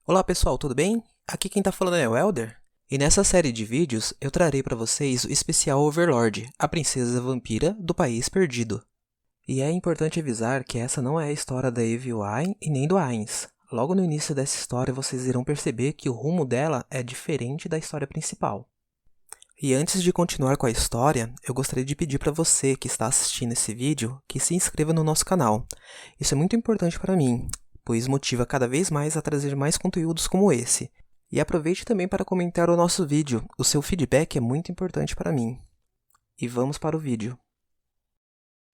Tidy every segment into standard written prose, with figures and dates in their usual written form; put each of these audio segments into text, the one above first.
Olá pessoal, tudo bem? Aqui quem tá falando é o Elder. E nessa série de vídeos eu trarei para vocês o especial Overlord, a princesa vampira do País Perdido. E é importante avisar que essa não é a história da Evelyn e nem do Ainz. Logo no início dessa história vocês irão perceber que o rumo dela é diferente da história principal. E antes de continuar com a história, eu gostaria de pedir para você que está assistindo esse vídeo que se inscreva no nosso canal. Isso é muito importante para mim, pois motiva cada vez mais a trazer mais conteúdos como esse. E aproveite também para comentar o nosso vídeo, o seu feedback é muito importante para mim. E vamos para o vídeo.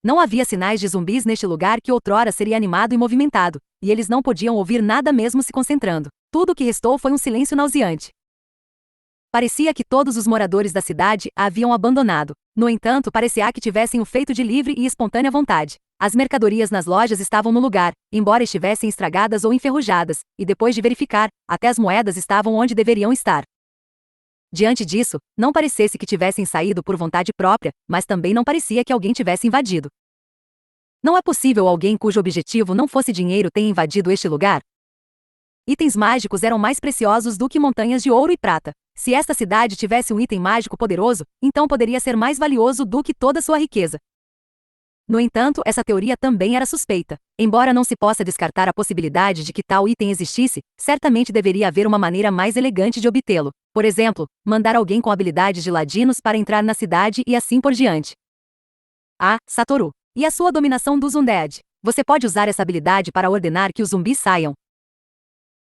Não havia sinais de zumbis neste lugar que outrora seria animado e movimentado, e eles não podiam ouvir nada mesmo se concentrando. Tudo o que restou foi um silêncio nauseante. Parecia que todos os moradores da cidade a haviam abandonado. No entanto, parecia que tivessem o feito de livre e espontânea vontade. As mercadorias nas lojas estavam no lugar, embora estivessem estragadas ou enferrujadas, e depois de verificar, até as moedas estavam onde deveriam estar. Diante disso, não parecesse que tivessem saído por vontade própria, mas também não parecia que alguém tivesse invadido. Não é possível alguém cujo objetivo não fosse dinheiro tenha invadido este lugar? Itens mágicos eram mais preciosos do que montanhas de ouro e prata. Se esta cidade tivesse um item mágico poderoso, então poderia ser mais valioso do que toda sua riqueza. No entanto, essa teoria também era suspeita. Embora não se possa descartar a possibilidade de que tal item existisse, certamente deveria haver uma maneira mais elegante de obtê-lo. Por exemplo, mandar alguém com habilidades de ladinos para entrar na cidade e assim por diante. Satoru. E a sua dominação dos Undead? Você pode usar essa habilidade para ordenar que os zumbis saiam.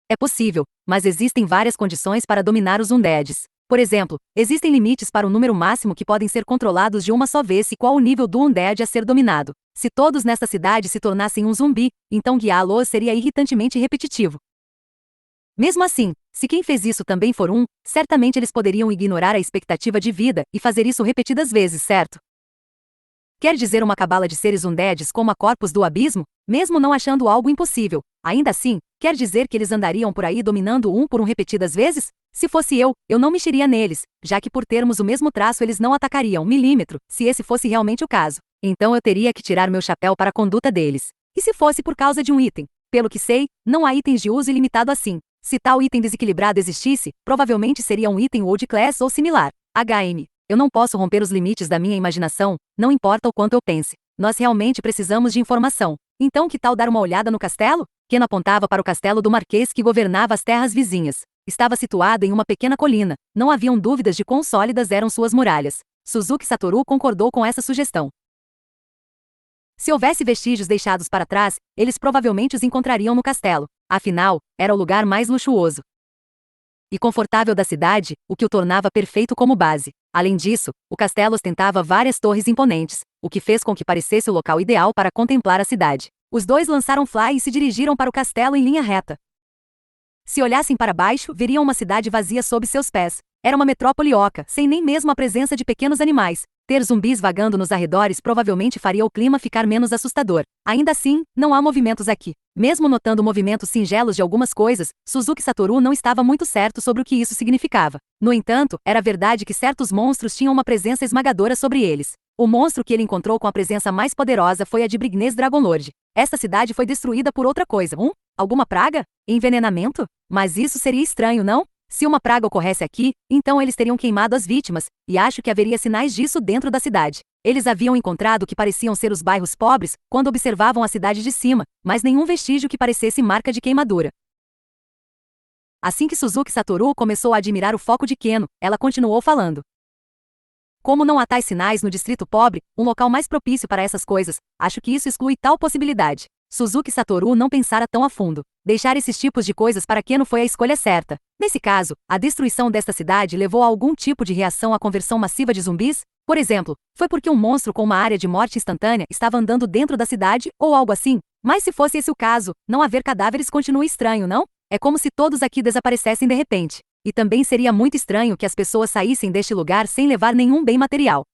É possível, mas existem várias condições para dominar os Undeads. Por exemplo, existem limites para o número máximo que podem ser controlados de uma só vez e qual o nível do Undead a ser dominado. Se todos nesta cidade se tornassem um zumbi, então guiá-los seria irritantemente repetitivo. Mesmo assim, se quem fez isso também for certamente eles poderiam ignorar a expectativa de vida e fazer isso repetidas vezes, certo? Quer dizer uma cabala de seres undeads como a Corpos do Abismo, mesmo não achando algo impossível. Ainda assim, quer dizer que eles andariam por aí dominando por repetidas vezes? Se fosse eu não mexeria neles, já que por termos o mesmo traço eles não atacariam milímetro, se esse fosse realmente o caso. Então eu teria que tirar meu chapéu para a conduta deles. E se fosse por causa de um item? Pelo que sei, não há itens de uso ilimitado assim. Se tal item desequilibrado existisse, provavelmente seria um item World Class ou similar. Eu não posso romper os limites da minha imaginação, não importa o quanto eu pense. Nós realmente precisamos de informação. Então que tal dar uma olhada no castelo? Ken apontava para o castelo do Marquês que governava as terras vizinhas. Estava situado em uma pequena colina, não haviam dúvidas de quão sólidas eram suas muralhas. Suzuki Satoru concordou com essa sugestão. Se houvesse vestígios deixados para trás, eles provavelmente os encontrariam no castelo. Afinal, era o lugar mais luxuoso e confortável da cidade, o que o tornava perfeito como base. Além disso, o castelo ostentava várias torres imponentes, o que fez com que parecesse o local ideal para contemplar a cidade. Os dois lançaram fly e se dirigiram para o castelo em linha reta. Se olhassem para baixo, veriam uma cidade vazia sob seus pés. Era uma metrópole oca, sem nem mesmo a presença de pequenos animais. Ter zumbis vagando nos arredores provavelmente faria o clima ficar menos assustador. Ainda assim, não há movimentos aqui. Mesmo notando movimentos singelos de algumas coisas, Suzuki Satoru não estava muito certo sobre o que isso significava. No entanto, era verdade que certos monstros tinham uma presença esmagadora sobre eles. O monstro que ele encontrou com a presença mais poderosa foi a de Brignes Dragonlord. Esta cidade foi destruída por outra coisa. Alguma praga? Envenenamento? Mas isso seria estranho, não? Se uma praga ocorresse aqui, então eles teriam queimado as vítimas, e acho que haveria sinais disso dentro da cidade. Eles haviam encontrado o que pareciam ser os bairros pobres quando observavam a cidade de cima, mas nenhum vestígio que parecesse marca de queimadura. Assim que Suzuki Satoru começou a admirar o foco de Keno, ela continuou falando. Como não há tais sinais no distrito pobre, um local mais propício para essas coisas, acho que isso exclui tal possibilidade. Suzuki Satoru não pensara tão a fundo. Deixar esses tipos de coisas para Keno foi a escolha certa. Nesse caso, a destruição desta cidade levou a algum tipo de reação à conversão massiva de zumbis? Por exemplo, foi porque um monstro com uma área de morte instantânea estava andando dentro da cidade, ou algo assim? Mas se fosse esse o caso, não haver cadáveres continua estranho, não? É como se todos aqui desaparecessem de repente. E também seria muito estranho que as pessoas saíssem deste lugar sem levar nenhum bem material.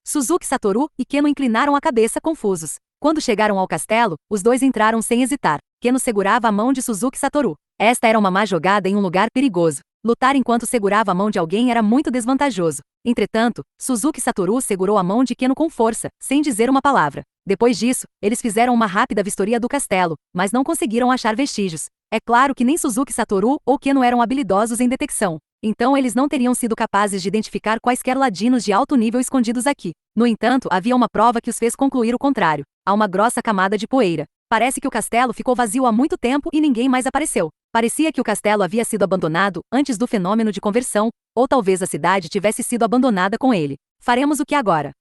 Suzuki Satoru e Keno inclinaram a cabeça confusos. Quando chegaram ao castelo, os dois entraram sem hesitar. Keno segurava a mão de Suzuki Satoru. Esta era uma má jogada em um lugar perigoso. Lutar enquanto segurava a mão de alguém era muito desvantajoso. Entretanto, Suzuki Satoru segurou a mão de Keno com força, sem dizer uma palavra. Depois disso, eles fizeram uma rápida vistoria do castelo, mas não conseguiram achar vestígios. É claro que nem Suzuki Satoru ou Keno eram habilidosos em detecção. Então eles não teriam sido capazes de identificar quaisquer ladinos de alto nível escondidos aqui. No entanto, havia uma prova que os fez concluir o contrário. Há uma grossa camada de poeira. Parece que o castelo ficou vazio há muito tempo e ninguém mais apareceu. Parecia que o castelo havia sido abandonado antes do fenômeno de conversão, ou talvez a cidade tivesse sido abandonada com ele. Faremos o que agora?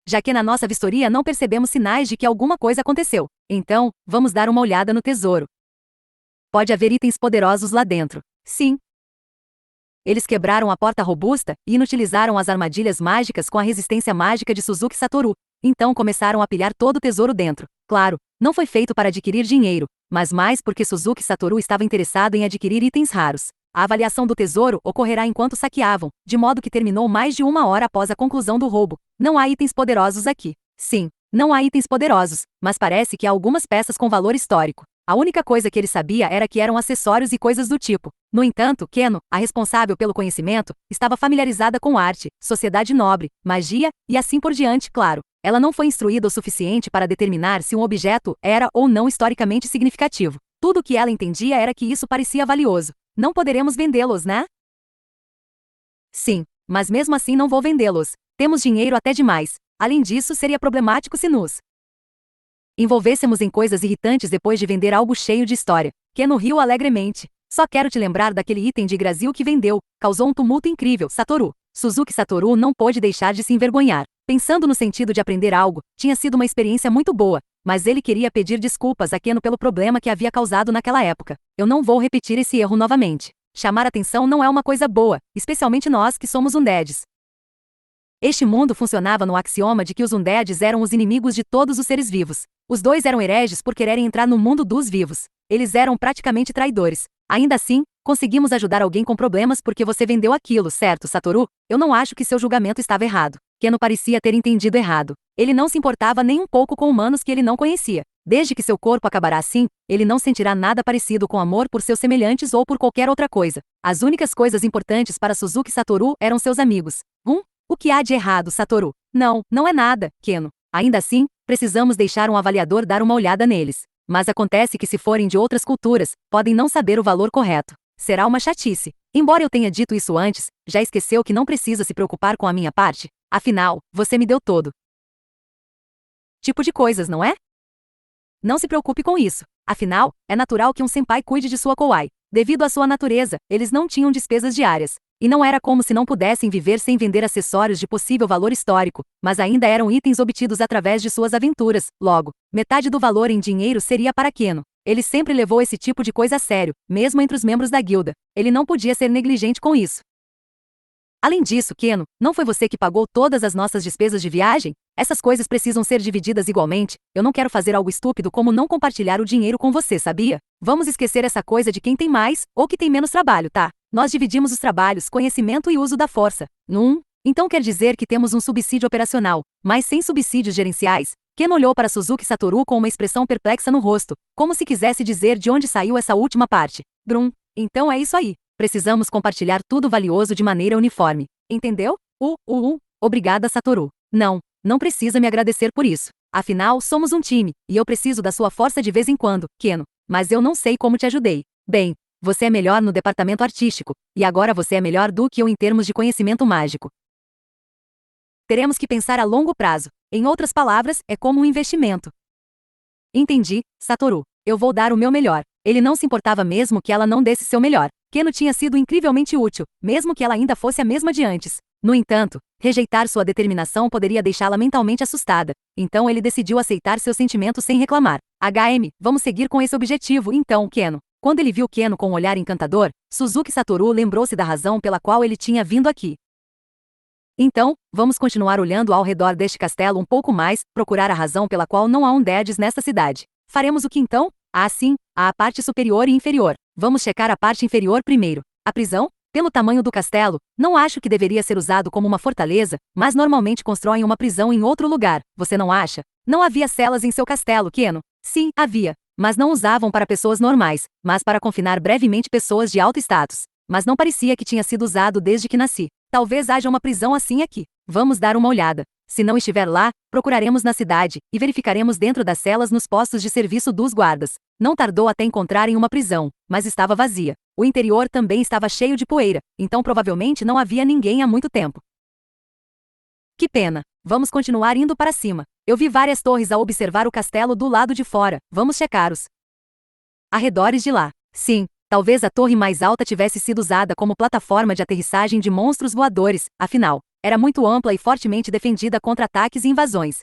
Já que na nossa vistoria não percebemos sinais de que alguma coisa aconteceu, então, vamos dar uma olhada no tesouro. Pode haver itens poderosos lá dentro. Sim. Eles quebraram a porta robusta e inutilizaram as armadilhas mágicas com a resistência mágica de Suzuki Satoru. Então começaram a pilhar todo o tesouro dentro. Claro, não foi feito para adquirir dinheiro, mas mais porque Suzuki Satoru estava interessado em adquirir itens raros. A avaliação do tesouro ocorrerá enquanto saqueavam, de modo que terminou mais de 1 hora após a conclusão do roubo. Não há itens poderosos aqui. Sim, não há itens poderosos, mas parece que há algumas peças com valor histórico. A única coisa que ele sabia era que eram acessórios e coisas do tipo. No entanto, Keno, a responsável pelo conhecimento, estava familiarizada com arte, sociedade nobre, magia, e assim por diante, claro. Ela não foi instruída o suficiente para determinar se um objeto era ou não historicamente significativo. Tudo o que ela entendia era que isso parecia valioso. Não poderemos vendê-los, né? Sim, mas mesmo assim não vou vendê-los. Temos dinheiro até demais. Além disso, seria problemático se nos envolvêssemos em coisas irritantes depois de vender algo cheio de história. Keno riu alegremente. Só quero te lembrar daquele item de Brasil que vendeu. Causou um tumulto incrível, Satoru. Suzuki Satoru não pôde deixar de se envergonhar. Pensando no sentido de aprender algo, tinha sido uma experiência muito boa, mas ele queria pedir desculpas a Keno pelo problema que havia causado naquela época. Eu não vou repetir esse erro novamente. Chamar atenção não é uma coisa boa, especialmente nós que somos undeads. Este mundo funcionava no axioma de que os undeads eram os inimigos de todos os seres vivos. Os dois eram hereges por quererem entrar no mundo dos vivos. Eles eram praticamente traidores. Ainda assim, conseguimos ajudar alguém com problemas porque você vendeu aquilo, certo, Satoru? Eu não acho que seu julgamento estava errado. Keno parecia ter entendido errado. Ele não se importava nem um pouco com humanos que ele não conhecia. Desde que seu corpo acabará assim, ele não sentirá nada parecido com amor por seus semelhantes ou por qualquer outra coisa. As únicas coisas importantes para Suzuki Satoru eram seus amigos. O que há de errado, Satoru? Não, não é nada, Keno. Ainda assim, precisamos deixar um avaliador dar uma olhada neles. Mas acontece que se forem de outras culturas, podem não saber o valor correto. Será uma chatice. Embora eu tenha dito isso antes, já esqueceu que não precisa se preocupar com a minha parte? Afinal, você me deu todo tipo de coisas, não é? Não se preocupe com isso. Afinal, é natural que um senpai cuide de sua kawaii. Devido à sua natureza, eles não tinham despesas diárias. E não era como se não pudessem viver sem vender acessórios de possível valor histórico, mas ainda eram itens obtidos através de suas aventuras. Logo, metade do valor em dinheiro seria para Keno. Ele sempre levou esse tipo de coisa a sério, mesmo entre os membros da guilda. Ele não podia ser negligente com isso. Além disso, Keno, não foi você que pagou todas as nossas despesas de viagem? Essas coisas precisam ser divididas igualmente. Eu não quero fazer algo estúpido como não compartilhar o dinheiro com você, sabia? Vamos esquecer essa coisa de quem tem mais ou que tem menos trabalho, tá? Nós dividimos os trabalhos, conhecimento e uso da força. Então quer dizer que temos um subsídio operacional, mas sem subsídios gerenciais? Keno olhou para Suzuki Satoru com uma expressão perplexa no rosto, como se quisesse dizer de onde saiu essa última parte. Então é isso aí. Precisamos compartilhar tudo valioso de maneira uniforme. Entendeu? Obrigada, Satoru. Não precisa me agradecer por isso. Afinal, somos um time, e eu preciso da sua força de vez em quando, Keno. Mas eu não sei como te ajudei. Bem, você é melhor no departamento artístico, e agora você é melhor do que eu em termos de conhecimento mágico. Teremos que pensar a longo prazo. Em outras palavras, é como um investimento. Entendi, Satoru. Eu vou dar o meu melhor. Ele não se importava mesmo que ela não desse seu melhor. Keno tinha sido incrivelmente útil, mesmo que ela ainda fosse a mesma de antes. No entanto, rejeitar sua determinação poderia deixá-la mentalmente assustada. Então ele decidiu aceitar seus sentimentos sem reclamar. Vamos seguir com esse objetivo, então, Keno. Quando ele viu Keno com um olhar encantador, Suzuki Satoru lembrou-se da razão pela qual ele tinha vindo aqui. Então, vamos continuar olhando ao redor deste castelo um pouco mais, procurar a razão pela qual não há undeads nesta cidade. Faremos o que então? Sim, há a parte superior e inferior. Vamos checar a parte inferior primeiro. A prisão? Pelo tamanho do castelo, não acho que deveria ser usado como uma fortaleza, mas normalmente constroem uma prisão em outro lugar, você não acha? Não havia celas em seu castelo, Keno? Sim, havia. Mas não usavam para pessoas normais, mas para confinar brevemente pessoas de alto status. Mas não parecia que tinha sido usado desde que nasci. Talvez haja uma prisão assim aqui. Vamos dar uma olhada. Se não estiver lá, procuraremos na cidade, e verificaremos dentro das celas nos postos de serviço dos guardas. Não tardou até encontrarem uma prisão, mas estava vazia. O interior também estava cheio de poeira, então provavelmente não havia ninguém há muito tempo. Que pena. Vamos continuar indo para cima. Eu vi várias torres ao observar o castelo do lado de fora. Vamos checar os arredores de lá. Sim, talvez a torre mais alta tivesse sido usada como plataforma de aterrissagem de monstros voadores, afinal, era muito ampla e fortemente defendida contra ataques e invasões.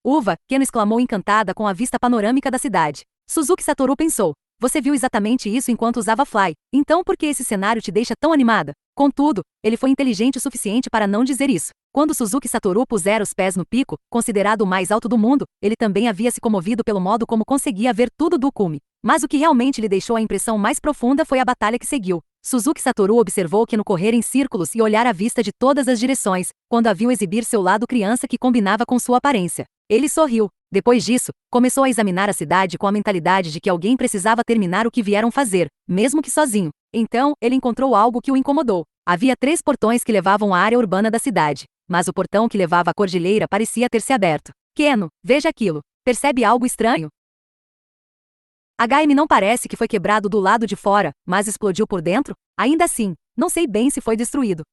Uva, Keno exclamou encantada com a vista panorâmica da cidade. Suzuki Satoru pensou. Você viu exatamente isso enquanto usava Fly, então por que esse cenário te deixa tão animada? Contudo, ele foi inteligente o suficiente para não dizer isso. Quando Suzuki Satoru pusera os pés no pico, considerado o mais alto do mundo, ele também havia se comovido pelo modo como conseguia ver tudo do cume. Mas o que realmente lhe deixou a impressão mais profunda foi a batalha que seguiu. Suzuki Satoru observou Keno correr em círculos e olhar a vista de todas as direções, quando a viu exibir seu lado criança que combinava com sua aparência. Ele sorriu. Depois disso, começou a examinar a cidade com a mentalidade de que alguém precisava terminar o que vieram fazer, mesmo que sozinho. Então, ele encontrou algo que o incomodou. Havia 3 portões que levavam à área urbana da cidade, mas o portão que levava à cordilheira parecia ter se aberto. Keno, veja aquilo. Percebe algo estranho? HM não parece que foi quebrado do lado de fora, mas explodiu por dentro? Ainda assim, não sei bem se foi destruído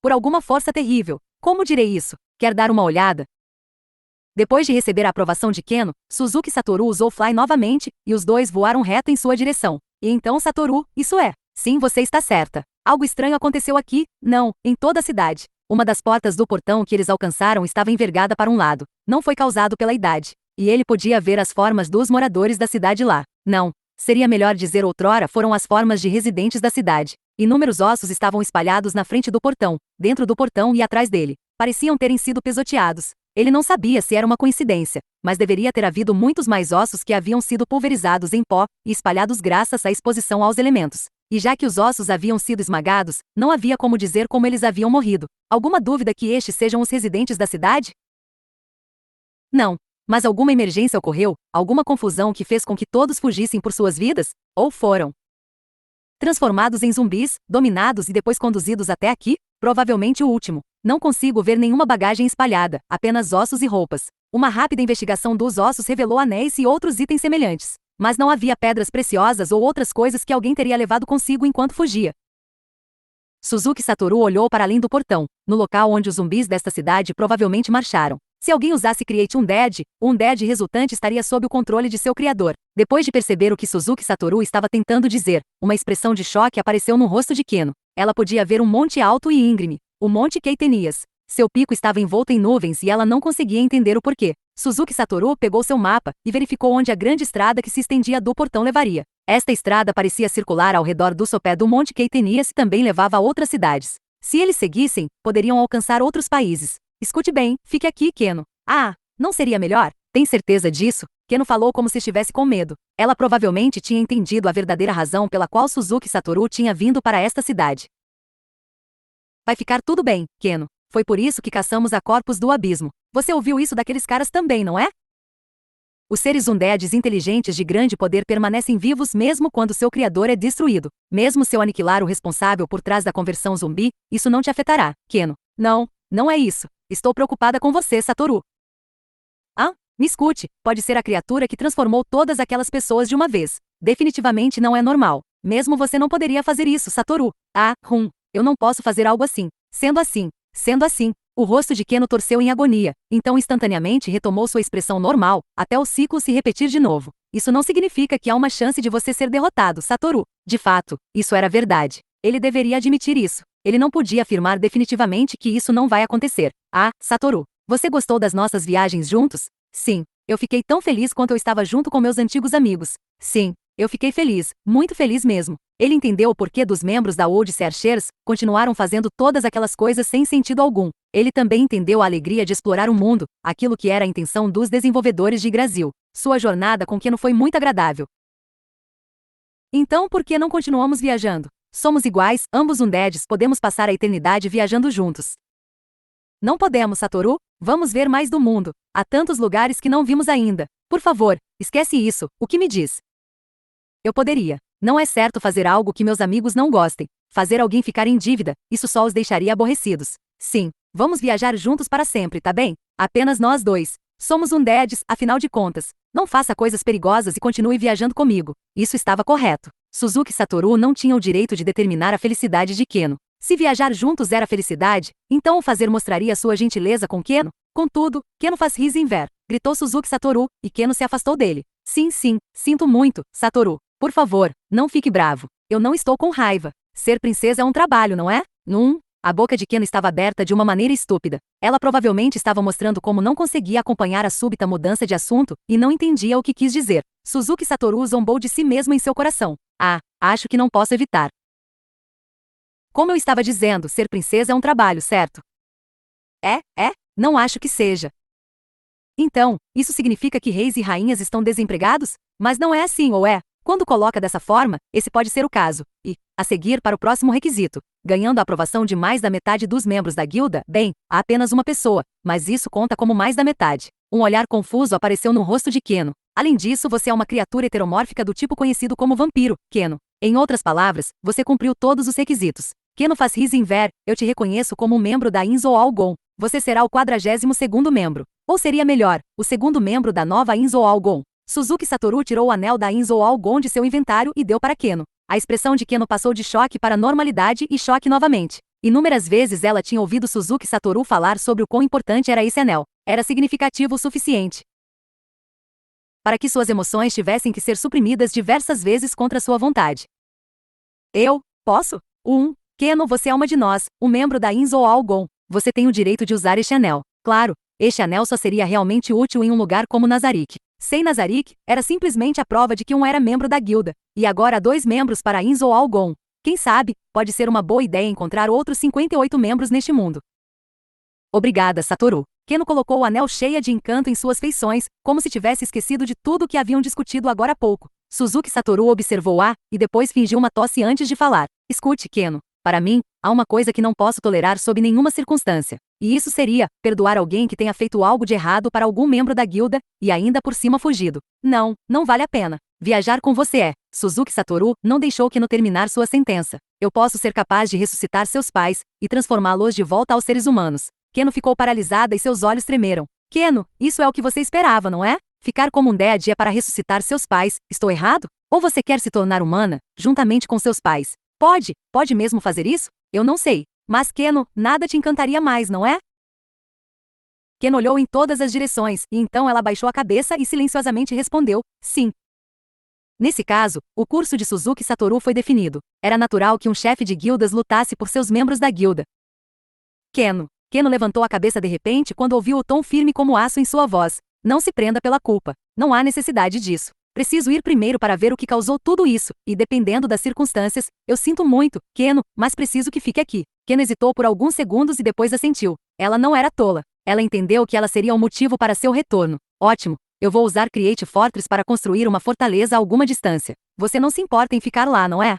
por alguma força terrível. Como direi isso? Quer dar uma olhada? Depois de receber a aprovação de Keno, Suzuki Satoru usou Fly novamente, e os dois voaram reto em sua direção. E então Satoru, isso é. Sim, você está certa. Algo estranho aconteceu aqui, não, em toda a cidade. Uma das portas do portão que eles alcançaram estava envergada para um lado. Não foi causado pela idade. E ele podia ver as formas dos moradores da cidade lá. Não. Seria melhor dizer outrora foram as formas de residentes da cidade. Inúmeros ossos estavam espalhados na frente do portão, dentro do portão e atrás dele. Pareciam terem sido pisoteados. Ele não sabia se era uma coincidência, mas deveria ter havido muitos mais ossos que haviam sido pulverizados em pó e espalhados graças à exposição aos elementos. E já que os ossos haviam sido esmagados, não havia como dizer como eles haviam morrido. Alguma dúvida que estes sejam os residentes da cidade? Não. Mas alguma emergência ocorreu? Alguma confusão que fez com que todos fugissem por suas vidas? Ou foram transformados em zumbis, dominados e depois conduzidos até aqui? Provavelmente o último. Não consigo ver nenhuma bagagem espalhada, apenas ossos e roupas. Uma rápida investigação dos ossos revelou anéis e outros itens semelhantes. Mas não havia pedras preciosas ou outras coisas que alguém teria levado consigo enquanto fugia. Suzuki Satoru olhou para além do portão, no local onde os zumbis desta cidade provavelmente marcharam. Se alguém usasse Create Undead, o Undead resultante estaria sob o controle de seu criador. Depois de perceber o que Suzuki Satoru estava tentando dizer, uma expressão de choque apareceu no rosto de Keno. Ela podia ver um monte alto e íngreme, o Monte Keitenias. Seu pico estava envolto em nuvens e ela não conseguia entender o porquê. Suzuki Satoru pegou seu mapa e verificou onde a grande estrada que se estendia do portão levaria. Esta estrada parecia circular ao redor do sopé do Monte Keitenias e também levava a outras cidades. Se eles seguissem, poderiam alcançar outros países. Escute bem, fique aqui, Keno. Ah, não seria melhor? Tem certeza disso? Keno falou como se estivesse com medo. Ela provavelmente tinha entendido a verdadeira razão pela qual Suzuki Satoru tinha vindo para esta cidade. Vai ficar tudo bem, Keno. Foi por isso que caçamos a corpos do abismo. Você ouviu isso daqueles caras também, não é? Os seres undeads inteligentes de grande poder permanecem vivos mesmo quando seu criador é destruído. Mesmo se eu aniquilar o responsável por trás da conversão zumbi, isso não te afetará, Keno. Não, não é isso. Estou preocupada com você, Satoru. Ah, me escute, pode ser a criatura que transformou todas aquelas pessoas de uma vez. Definitivamente não é normal. Mesmo você não poderia fazer isso, Satoru. Ah, eu não posso fazer algo assim. Sendo assim, o rosto de Keno torceu em agonia, então instantaneamente retomou sua expressão normal, até o ciclo se repetir de novo. Isso não significa que há uma chance de você ser derrotado, Satoru. De fato, isso era verdade. Ele deveria admitir isso. Ele não podia afirmar definitivamente que isso não vai acontecer. Ah, Satoru, você gostou das nossas viagens juntos? Sim, eu fiquei tão feliz quanto eu estava junto com meus antigos amigos. Sim, eu fiquei feliz, muito feliz mesmo. Ele entendeu o porquê dos membros da Odyssey Archers continuaram fazendo todas aquelas coisas sem sentido algum. Ele também entendeu a alegria de explorar o mundo, aquilo que era a intenção dos desenvolvedores de Yggdrasil. Sua jornada com Keno foi muito agradável. Então por que não continuamos viajando? Somos iguais, ambos undeads, podemos passar a eternidade viajando juntos. Não podemos, Satoru? Vamos ver mais do mundo. Há tantos lugares que não vimos ainda. Por favor, esquece isso, o que me diz? Eu poderia. Não é certo fazer algo que meus amigos não gostem. Fazer alguém ficar em dívida, isso só os deixaria aborrecidos. Sim, Vamos viajar juntos para sempre, tá bem? Apenas nós dois. Somos um dads, afinal de contas. Não faça coisas perigosas e continue viajando comigo. Isso estava correto. Suzuki Satoru não tinha o direito de determinar a felicidade de Keno. Se viajar juntos era felicidade, então o fazer mostraria sua gentileza com Keno? Contudo, Keno faz risenver, gritou Suzuki Satoru, e Keno se afastou dele. Sim, sinto muito, Satoru. Por favor, não fique bravo. Eu não estou com raiva. Ser princesa é um trabalho, não é? A boca de Keno estava aberta de uma maneira estúpida. Ela provavelmente estava mostrando como não conseguia acompanhar a súbita mudança de assunto e não entendia o que quis dizer. Suzuki Satoru zombou de si mesmo em seu coração. Acho que não posso evitar. Como eu estava dizendo, ser princesa é um trabalho, certo? Não acho que seja. Então, isso significa que reis e rainhas estão desempregados? Mas não é assim, ou é? Quando coloca dessa forma, esse pode ser o caso. E, a seguir para o próximo requisito, ganhando a aprovação de mais da metade dos membros da guilda, bem, há apenas uma pessoa, mas isso conta como mais da metade. Um olhar confuso apareceu no rosto de Keno. Além disso, você é uma criatura heteromórfica do tipo conhecido como vampiro, Keno. Em outras palavras, você cumpriu todos os requisitos. Keno faz risenver, eu te reconheço como um membro da Inzo Algon. Você será o 42º membro. Ou seria melhor, o segundo membro da nova Inzo Algon. Suzuki Satoru tirou o anel da Inzo Algon de seu inventário e deu para Keno. A expressão de Keno passou de choque para normalidade e choque novamente. Inúmeras vezes ela tinha ouvido Suzuki Satoru falar sobre o quão importante era esse anel. Era significativo o suficiente para que suas emoções tivessem que ser suprimidas diversas vezes contra sua vontade. Eu posso? Keno, você é uma de nós, um membro da Inzo Algon. Você tem o direito de usar este anel. Claro, este anel só seria realmente útil em um lugar como Nazarick. Sem Nazarick, era simplesmente a prova de que um era membro da guilda. E agora há 2 membros para Inzo Algon. Quem sabe, pode ser uma boa ideia encontrar outros 58 membros neste mundo. Obrigada, Satoru. Keno colocou o anel cheia de encanto em suas feições, como se tivesse esquecido de tudo o que haviam discutido agora há pouco. Suzuki Satoru observou-a, e depois fingiu uma tosse antes de falar. Escute, Keno. Para mim, há uma coisa que não posso tolerar sob nenhuma circunstância. E isso seria, perdoar alguém que tenha feito algo de errado para algum membro da guilda, e ainda por cima fugido. Não vale a pena. Viajar com você é. Suzuki Satoru não deixou Keno terminar sua sentença. Eu posso ser capaz de ressuscitar seus pais, e transformá-los de volta aos seres humanos. Keno ficou paralisada e seus olhos tremeram. Keno, isso é o que você esperava, não é? Ficar como um dead é para ressuscitar seus pais, estou errado? Ou você quer se tornar humana, juntamente com seus pais? Pode mesmo fazer isso? Eu não sei. Mas Keno, nada te encantaria mais, não é? Keno olhou em todas as direções, e então ela baixou a cabeça e silenciosamente respondeu, sim. Nesse caso, o curso de Suzuki Satoru foi definido. Era natural que um chefe de guildas lutasse por seus membros da guilda. Keno levantou a cabeça de repente quando ouviu o tom firme como aço em sua voz. Não se prenda pela culpa. Não há necessidade disso. Preciso ir primeiro para ver o que causou tudo isso, e dependendo das circunstâncias, eu sinto muito, Keno, mas preciso que fique aqui. Keno hesitou por alguns segundos e depois assentiu. Ela não era tola. Ela entendeu que ela seria um motivo para seu retorno. Ótimo. Eu vou usar Create Fortress para construir uma fortaleza a alguma distância. Você não se importa em ficar lá, não é?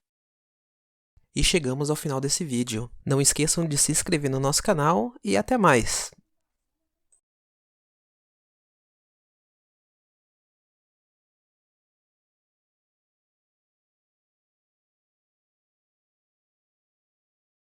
E chegamos ao final desse vídeo. Não esqueçam de se inscrever no nosso canal e até mais!